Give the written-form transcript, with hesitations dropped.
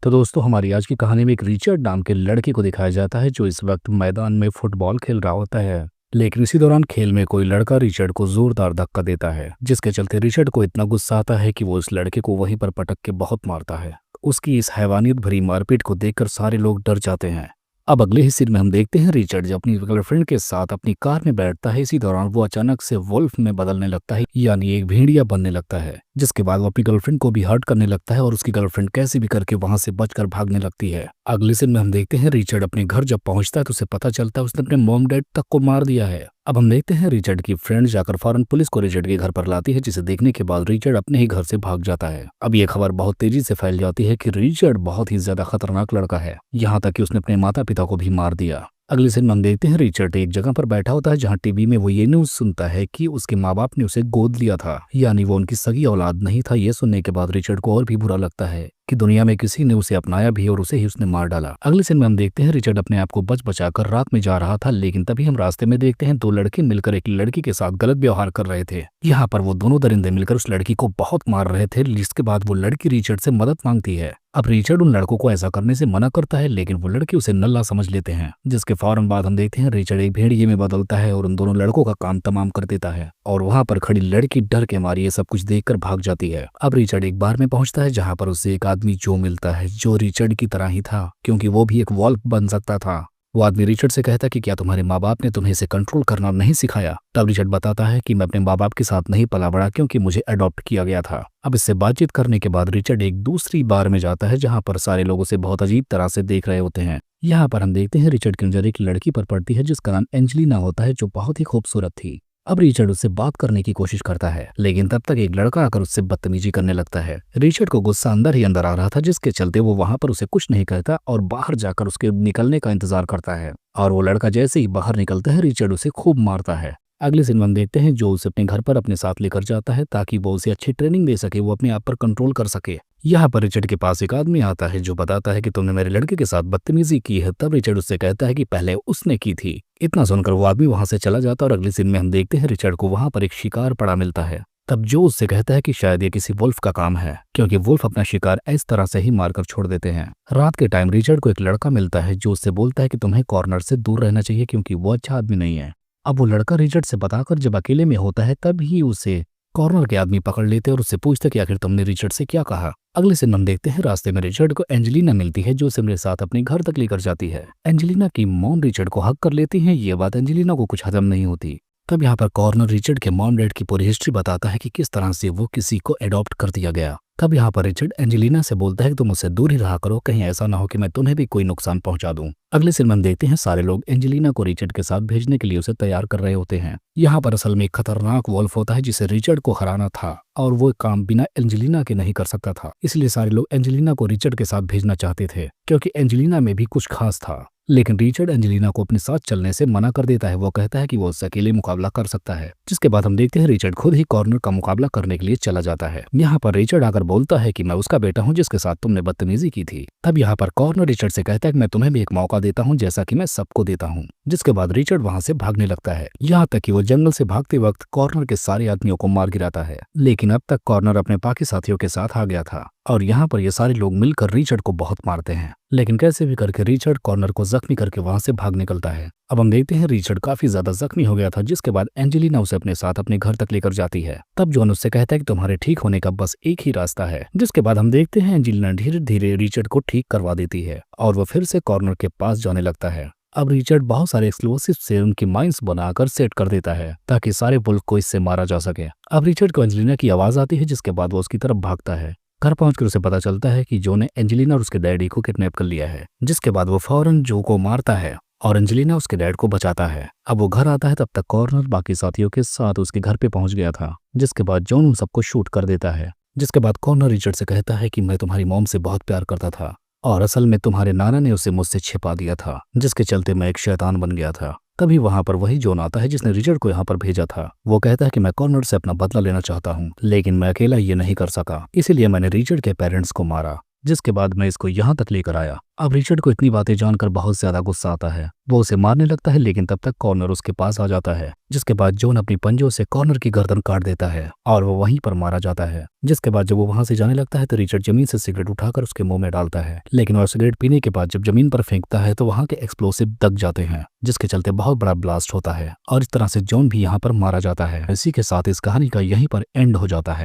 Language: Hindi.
तो दोस्तों हमारी आज की कहानी में एक रिचर्ड नाम के लड़के को दिखाया जाता है जो इस वक्त मैदान में फुटबॉल खेल रहा होता है। लेकिन इसी दौरान खेल में कोई लड़का रिचर्ड को जोरदार धक्का देता है, जिसके चलते रिचर्ड को इतना गुस्सा आता है कि वो इस लड़के को वहीं पर पटक के बहुत मारता है। उसकी इस हैवानियत भरी मारपीट को देखकर सारे लोग डर जाते हैं। अब अगले हिस्से में हम देखते हैं रिचर्ड जब अपनी गर्लफ्रेंड के साथ अपनी कार में बैठता है। इसी दौरान वो अचानक से वुल्फ में बदलने लगता है, यानी एक भेड़िया बनने लगता है, जिसके बाद वो अपनी गर्लफ्रेंड को भी हर्ट करने लगता है और उसकी गर्लफ्रेंड कैसे भी करके वहां से बचकर भागने लगती है। अगले सीन में हम देखते हैं रिचर्ड अपने घर जब पहुंचता है तो उसे पता चलता है उसने अपने मॉम डैड तक को मार दिया है। अब हम देखते हैं रिचर्ड की फ्रेंड जाकर फौरन पुलिस को रिचर्ड के घर पर लाती है, जिसे देखने के बाद रिचर्ड अपने ही घर से भाग जाता है। अब ये खबर बहुत तेजी से फैल जाती है कि रिचर्ड बहुत ही ज्यादा खतरनाक लड़का है, यहाँ तक कि उसने अपने माता पिता को भी मार दिया। अगले दिन हम देखते हैं रिचर्ड एक जगह पर बैठा होता है जहां टीवी में वो ये न्यूज सुनता है कि उसके माँ बाप ने उसे गोद लिया था, यानी वो उनकी सगी औलाद नहीं था। ये सुनने के बाद रिचर्ड को और भी बुरा लगता है कि दुनिया में किसी ने उसे अपनाया भी और उसे ही उसने मार डाला। अगले दिन में हम देखते हैं रिचर्ड अपने आप को बच बचाकर रात में जा रहा था, लेकिन तभी हम रास्ते में देखते हैं दो लड़के मिलकर एक लड़की के साथ गलत व्यवहार कर रहे थे। यहाँ पर वो दोनों दरिंदे मिलकर उस लड़की को बहुत मार रहे थे, जिसके बाद वो लड़की रिचर्ड से मदद मांगती है। अब रिचर्ड उन लड़कों को ऐसा करने से मना करता है, लेकिन वो लड़के उसे नल्ला समझ लेते हैं, जिसके फौरन बाद हम देखते हैं रिचर्ड एक भेड़िए में बदलता है और उन दोनों लड़कों का काम तमाम कर देता है और वहां पर खड़ी लड़की डर के मारी ये सब कुछ देखकर भाग जाती है। अब रिचर्ड एक बार में पहुंचता है जहां पर उसे एक आदमी जो मिलता है जो रिचर्ड की तरह ही था, क्योंकि वो भी एक वॉल्फ बन सकता था। वो आदमी रिचर्ड से कहता कि क्या तुम्हारे माँ बाप ने तुम्हें इसे कंट्रोल करना नहीं सिखाया? तब रिचर्ड बताता है कि मैं अपने माँ बाप के साथ नहीं पला बड़ा, क्योंकि मुझे अडॉप्ट किया गया था। अब इससे बातचीत करने के बाद रिचर्ड एक दूसरी बार में जाता है जहां पर सारे लोग उसे बहुत अजीब तरह से देख रहे होते हैं। यहाँ पर हम देखते हैं रिचर्ड की नजर एक लड़की पर पड़ती है जिसका नाम एंजेलिना होता है, जो बहुत ही खूबसूरत थी। अब रिचर्ड उससे बात करने की कोशिश करता है, लेकिन तब तक एक लड़का आकर उससे बदतमीजी करने लगता है। रिचर्ड को गुस्सा अंदर ही अंदर आ रहा था, जिसके चलते वो वहां पर उसे कुछ नहीं कहता और बाहर जाकर उसके निकलने का इंतजार करता है। और वो लड़का जैसे ही बाहर निकलता है रिचर्ड उसे खूब मारता है। अगले दिन हम देखते हैं जो उसे अपने घर पर अपने साथ लेकर जाता है ताकि वो उसे अच्छी ट्रेनिंग दे सके, वो अपने आप पर कंट्रोल कर सके। यहाँ पर रिचर्ड के पास एक आदमी आता है जो बताता है कि तुमने मेरे लड़के के साथ बदतमीजी की है। तब रिचर्ड उससे कहता है कि पहले उसने की थी। इतना सुनकर वो आदमी वहां से चला जाता है और अगले दिन में हम देखते हैं रिचर्ड को वहां पर एक शिकार पड़ा मिलता है। तब जो उससे कहता है कि शायद ये किसी वुल्फ का काम है, क्योंकि वुल्फ अपना शिकार इस तरह से ही मारकर छोड़ देते हैं। रात के टाइम रिचर्ड को एक लड़का मिलता है जो उससे बोलता है कि तुम्हें कॉर्नर से दूर रहना चाहिए क्योंकि वो अच्छा आदमी नहीं है। अब वो लड़का रिचर्ड से बताकर जब अकेले में होता है तब ही उसे कॉर्नर के आदमी पकड़ लेते और उससे पूछते कि आखिर तुमने रिचर्ड से क्या कहा। अगले दिन हम देखते हैं रास्ते में रिचर्ड को एंजेलिना मिलती है जो उसे मेरे साथ अपने घर तक लेकर जाती है। एंजेलिना की मॉम रिचर्ड को हक कर लेती है। ये बात एंजेलिना को कुछ हजम नहीं होती। तब यहाँ पर कॉर्नर रिचर्ड के मॉम डैड की पूरी हिस्ट्री बताता है कि किस तरह से वो किसी को एडॉप्ट कर दिया गया। तब यहाँ पर रिचर्ड एंजेलिना से बोलता है कि तुम मुझसे दूर ही रहा करो, कहीं ऐसा ना हो कि मैं तुम्हें भी कोई नुकसान पहुंचा दूं। अगले दिन हम देखते हैं सारे लोग एंजेलिना को रिचर्ड के साथ भेजने के लिए उसे तैयार कर रहे होते हैं। यहाँ पर असल में एक खतरनाक वॉल्फ होता है जिसे रिचर्ड को हराना था और वो काम बिना एंजेलिना के नहीं कर सकता था, इसलिए सारे लोग एंजेलिना को रिचर्ड के साथ भेजना चाहते थे क्योंकि एंजेलिना में भी कुछ खास था। लेकिन रिचर्ड एंजेलिना को अपने साथ चलने से मना कर देता है। वो कहता है कि वो उससे अकेले मुकाबला कर सकता है, जिसके बाद हम देखते हैं रिचर्ड खुद ही कॉर्नर का मुकाबला करने के लिए चला जाता है। यहाँ पर रिचर्ड आकर बोलता है कि मैं उसका बेटा हूँ जिसके साथ तुमने बदतमीजी की थी। तब यहाँ पर कॉर्नर रिचर्ड से कहता है कि मैं तुम्हें भी एक मौका देता हूँ जैसा कि मैं सबको देता हूँ, जिसके बाद रिचर्ड वहां से भागने लगता है। यहाँ तक कि वो जंगल से भागते वक्त कॉर्नर के सारे आदमियों को मार गिराता है, लेकिन अब तक कॉर्नर अपने बाकी साथियों के साथ आ गया था और यहाँ पर ये सारे लोग मिलकर रिचर्ड को बहुत मारते हैं। लेकिन कैसे भी करके रिचर्ड कॉर्नर को जख्मी करके वहां से भाग निकलता है। अब हम देखते हैं रिचर्ड काफी ज्यादा जख्मी हो गया था, जिसके बाद एंजेलिना उसे अपने साथ अपने घर तक लेकर जाती है। तब जॉन उससे कहता है कि तुम्हारे ठीक होने का बस एक ही रास्ता है, जिसके बाद हम देखते हैं एंजेलिना धीरे धीरे रिचर्ड को ठीक करवा देती है और वो फिर से कॉर्नर के पास जाने लगता है। अब रिचर्ड बहुत सारे एक्सप्लोसिव से उनकी माइंस बनाकर सेट कर देता है ताकि सारे बुल्क को इससे मारा जा सके। अब रिचर्ड को एंजेलिना की आवाज आती है, जिसके बाद वो उसकी तरफ भागता है। घर पहुंचकर उसे पता चलता है कि जो ने एंजेलिना और उसके डैडी को किडनैप कर लिया है, जिसके बाद वो फौरन जो को मारता है और एंजेलिना उसके डैड को बचाता है। अब वो घर आता है, तब तक कॉर्नर बाकी साथियों के साथ उसके घर पे पहुंच गया था, जिसके बाद जॉन उन सबको शूट कर देता है। जिसके बाद कॉर्नर रिचर्ड से कहता है कि मैं तुम्हारी मॉम से बहुत प्यार करता था और असल में तुम्हारे नाना ने उसे मुझसे छिपा दिया था, जिसके चलते मैं एक शैतान बन गया था। तभी वहां पर वही जॉन आता है जिसने रिचर्ड को यहाँ पर भेजा था। वो कहता है कि मैं कॉर्नर से अपना बदला लेना चाहता हूँ, लेकिन मैं अकेला ये नहीं कर सका, इसीलिए मैंने रिचर्ड के पेरेंट्स को मारा, जिसके बाद मैं इसको यहाँ तक लेकर आया। अब रिचर्ड को इतनी बातें जानकर बहुत ज्यादा गुस्सा आता है। वो उसे मारने लगता है, लेकिन तब तक कॉर्नर उसके पास आ जाता है। जिसके बाद जॉन अपनी पंजों से कॉर्नर की गर्दन काट देता है और वो वहीं पर मारा जाता है। जिसके बाद जब वो वहां से जाने लगता है तो रिचर्ड जमीन से सिगरेट उठाकर उसके मुंह में डालता है, लेकिन वह सिगरेट पीने के बाद जब जमीन पर फेंकता है तो वहां के एक्सप्लोसिव दग जाते हैं, जिसके चलते बहुत बड़ा ब्लास्ट होता है और इस तरह से जॉन भी यहाँ पर मारा जाता है। इसी के साथ इस कहानी का यहीं पर एंड हो जाता है।